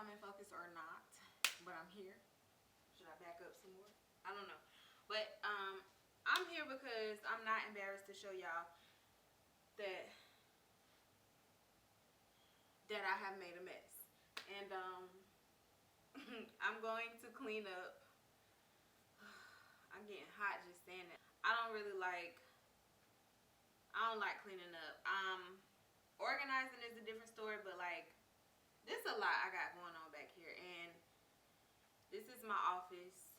I'm in focus or not, but I'm here. Should I back up some more? I don't know. But I'm here because I'm not embarrassed to show y'all that I have made a mess. And I'm going to clean up. I'm getting hot just saying that. I don't like cleaning up. Organizing is a different story, but like this is a lot I got going on back here, and this is my office.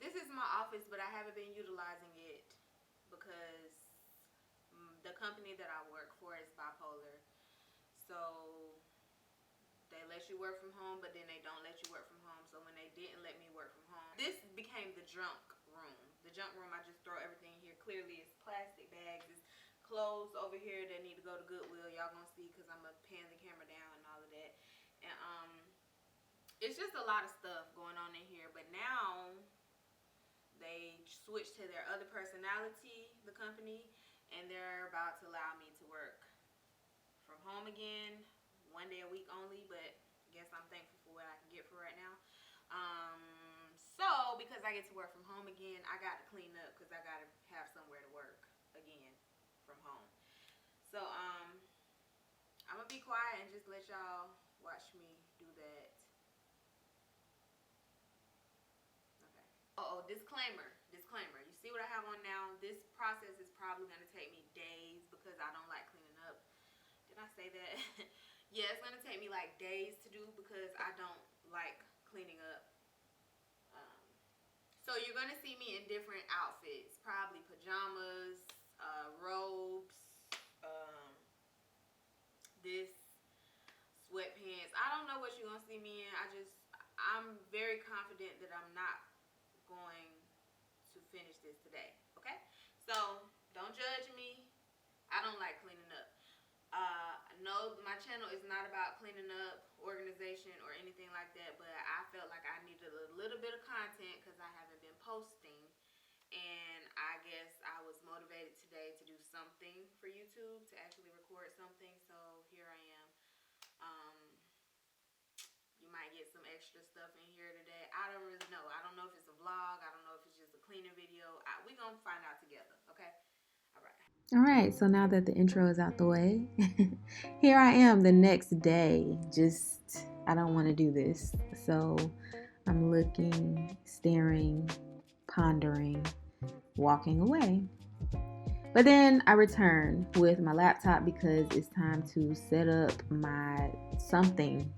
This is my office, but I haven't been utilizing it because the company that I work for is bipolar. So they let you work from home, but then they don't let you work from home. So when they didn't let me work from home, this became the junk room. The junk room, I just throw everything here. Clearly, it's plastic bags. It's clothes over here that need to go to Goodwill. Y'all gonna see because I'm gonna pan the camera down and all of that. And it's just a lot of stuff going on in here. But now they switched to their other personality, the company, and they're about to allow me to work from home again, 1 day a week only, but I guess I'm thankful for what I can get for right now. So because I get to work from home again, I got to clean up because I got to have somewhere to work again from home. So I'm gonna be quiet and just let y'all watch me do that. Okay. Disclaimer. You see what I have on now? This process is probably gonna take me days because I don't like cleaning up. Did I say that? Yeah, it's gonna take me like days to do because I don't like cleaning up. So you're gonna see me in different outfits, probably pajamas, robes, this sweatpants. I don't know what you're gonna see me in. I'm very confident that I'm not going to finish this today. Okay, so don't judge me. I don't like cleaning up. No, my channel is not about cleaning up, organization, or anything like that, but I felt like I needed a little bit of content because I haven't been posting, and I guess I was motivated today to do something for YouTube, to actually record something, so here I am. You might get some extra stuff in here today. I don't really know. I don't know if it's a vlog. I don't know if it's just a cleaning video. We're going to find out together, okay? All right, so now that the intro is out the way, here I am the next day. I don't want to do this. So I'm looking, staring, pondering, walking away. But then I return with my laptop because it's time to set up my something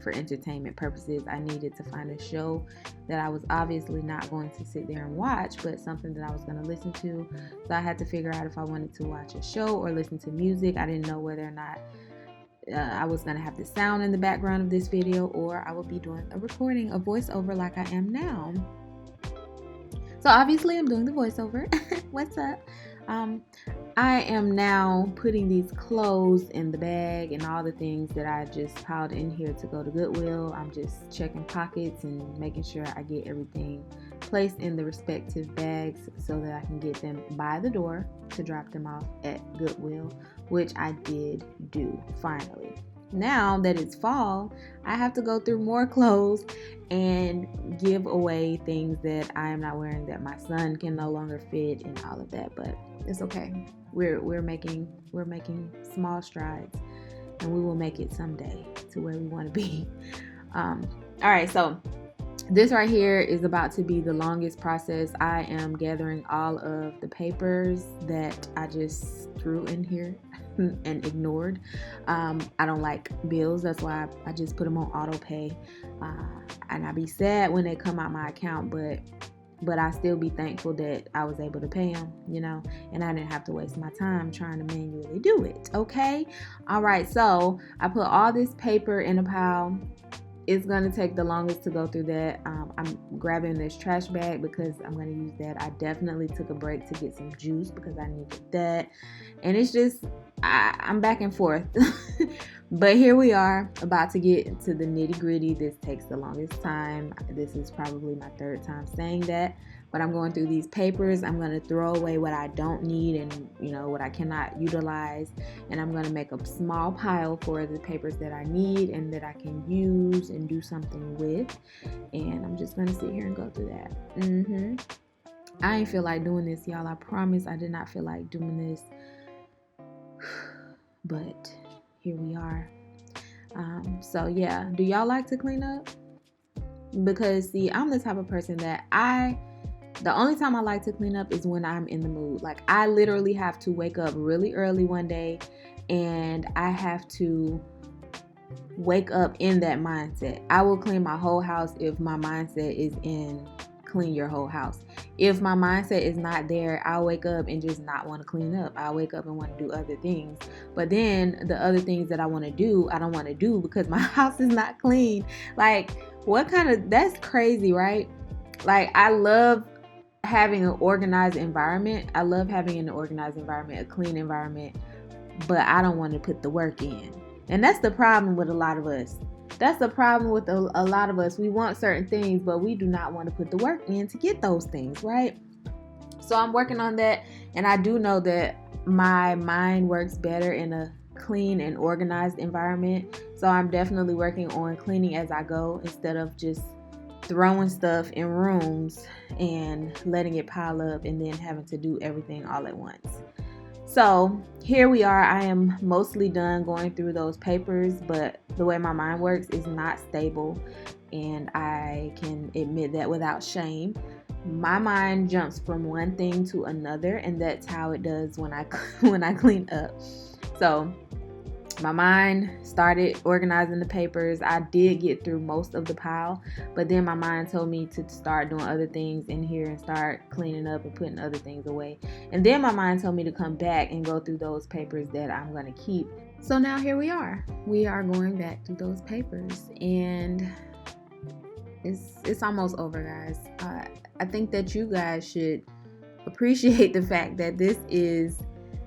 for entertainment purposes. I needed to find a show that I was obviously not going to sit there and watch, but something that I was going to listen to. So I had to figure out if I wanted to watch a show or listen to music. I didn't know whether or not I was going to have the sound in the background of this video, or I would be doing a recording, a voiceover like I am now. So obviously I'm doing the voiceover. What's up? I am now putting these clothes in the bag and all the things that I just piled in here to go to Goodwill. I'm just checking pockets and making sure I get everything placed in the respective bags so that I can get them by the door to drop them off at Goodwill, which I did do finally. Now that it's fall, I have to go through more clothes and give away things that I am not wearing that my son can no longer fit and all of that, but it's okay. We're making small strides, and we will make it someday to where we want to be. All right, so this right here is about to be the longest process. I am gathering all of the papers that I just threw in here and ignored. I don't like bills. That's why I just put them on auto pay. And I be sad when they come out my account, but I still be thankful that I was able to pay them, and I didn't have to waste my time trying to manually do it. Okay. All right. So I put all this paper in a pile. It's going to take the longest to go through that. I'm grabbing this trash bag because I'm going to use that. I definitely took a break to get some juice because I needed that. And it's just, I'm back and forth. But here we are, about to get to the nitty gritty. This takes the longest time. This is probably my third time saying that. but I'm going through these papers. I'm going to throw away what I don't need and, you know, what I cannot utilize. And I'm going to make a small pile for the papers that I need and that I can use and do something with. And I'm just going to sit here and go through that. I ain't feel like doing this, y'all. I promise I did not feel like doing this. But here we are. So yeah, do y'all like to clean up? Because see, I'm the type of person that the only time I like to clean up is when I'm in the mood. Like, I literally have to wake up really early one day and I have to wake up in that mindset. I will clean my whole house if my mindset is in clean your whole house. If my mindset is not there, I'll wake up and just not want to clean up. I'll wake up and want to do other things. But then the other things that I want to do, I don't want to do because my house is not clean. Like, that's crazy, right? Like, I love having an organized environment. I love having an organized environment, a clean environment, but I don't want to put the work in. And that's the problem with a lot of us. That's the problem with a lot of us. We want certain things, but we do not want to put the work in to get those things, right? So I'm working on that, and I do know that my mind works better in a clean and organized environment. So I'm definitely working on cleaning as I go instead of just throwing stuff in rooms and letting it pile up and then having to do everything all at once. So here we are. I am mostly done going through those papers, but the way my mind works is not stable, and I can admit that without shame. My mind jumps from one thing to another, and that's how it does when I clean up. So my mind started organizing the papers. I did get through most of the pile, but then my mind told me to start doing other things in here and start cleaning up and putting other things away. And then my mind told me to come back and go through those papers that I'm going to keep. So now here we are. We are going back through those papers, and it's almost over, guys. I think that you guys should appreciate the fact that this is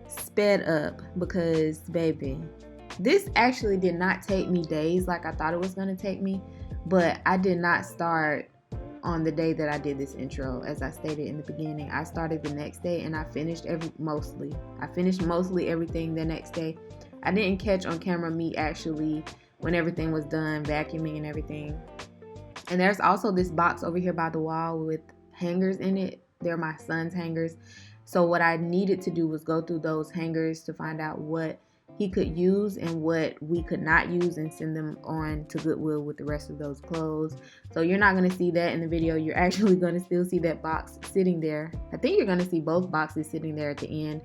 sped up because, baby, this actually did not take me days like I thought it was going to take me, but I did not start on the day that I did this intro. As I stated in the beginning, I started the next day and I finished mostly everything the next day. I didn't catch on camera me actually when everything was done, vacuuming and everything. And there's also this box over here by the wall with hangers in it. They're my son's hangers. So what I needed to do was go through those hangers to find out what he could use and what we could not use and send them on to Goodwill with the rest of those clothes. So you're not going to see that in the video. You're actually going to still see that box sitting there. I think you're going to see both boxes sitting there at the end.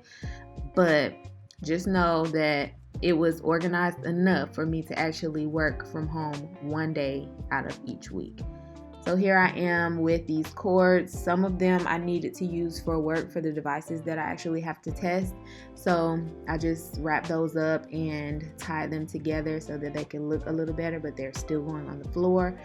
But just know that it was organized enough for me to actually work from home one day out of each week. So here I am with these cords. Some of them I needed to use for work for the devices that I actually have to test. So I just wrapped those up and tied them together so that they can look a little better, but they're still going on the floor.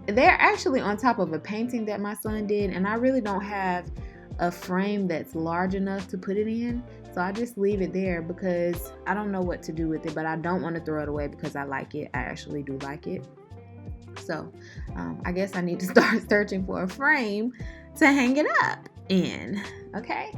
They're actually on top of a painting that my son did, and I really don't have a frame that's large enough to put it in. So I just leave it there because I don't know what to do with it, but I don't want to throw it away because I like it. I actually do like it. So I guess I need to start searching for a frame to hang it up in. Okay.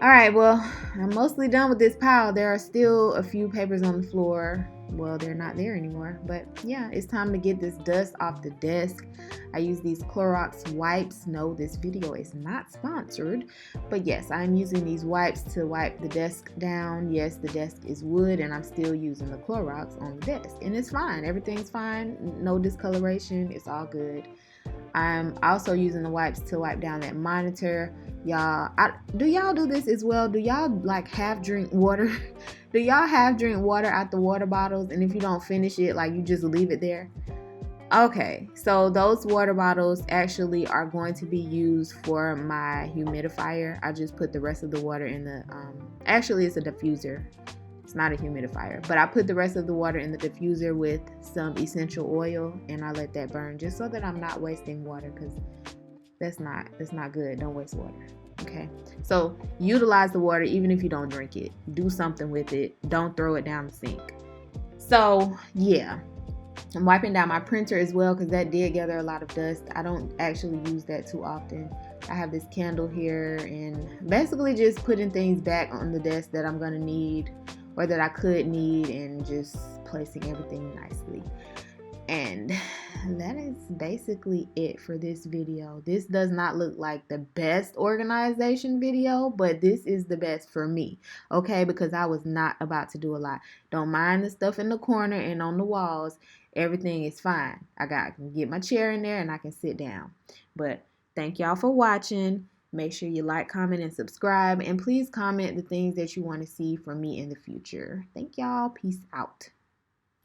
All right. Well, I'm mostly done with this pile. There are still a few papers on the floor. Well, they're not there anymore. But yeah, it's time to get this dust off the desk. I use these Clorox wipes. No, this video is not sponsored. But yes, I'm using these wipes to wipe the desk down. Yes, the desk is wood and I'm still using the Clorox on the desk. And it's fine. Everything's fine. No discoloration. It's all good. I'm also using the wipes to wipe down that monitor. Y'all, do y'all do this as well? Do y'all like half drink water? Do y'all half drink water out the water bottles, and if you don't finish it, like you just leave it there? Okay, so those water bottles actually are going to be used for my humidifier. I just put the rest of the water in the, actually it's a diffuser. It's not a humidifier, but I put the rest of the water in the diffuser with some essential oil, and I let that burn just so that I'm not wasting water, because that's not good. Don't waste water. Okay, so utilize the water even if you don't drink it. Do something with it. Don't throw it down the sink. So yeah, I'm wiping down my printer as well because that did gather a lot of dust. I don't actually use that too often. I have this candle here, and basically just putting things back on the desk that I'm gonna need or that I could need, and just placing everything nicely. And that is basically it for this video. This does not look like the best organization video, but this is the best for me, okay? Because I was not about to do a lot. Don't mind the stuff in the corner and on the walls. Everything is fine. I can get my chair in there and I can sit down. But thank y'all for watching. Make sure you like, comment, and subscribe. And please comment the things that you want to see from me in the future. Thank y'all. Peace out.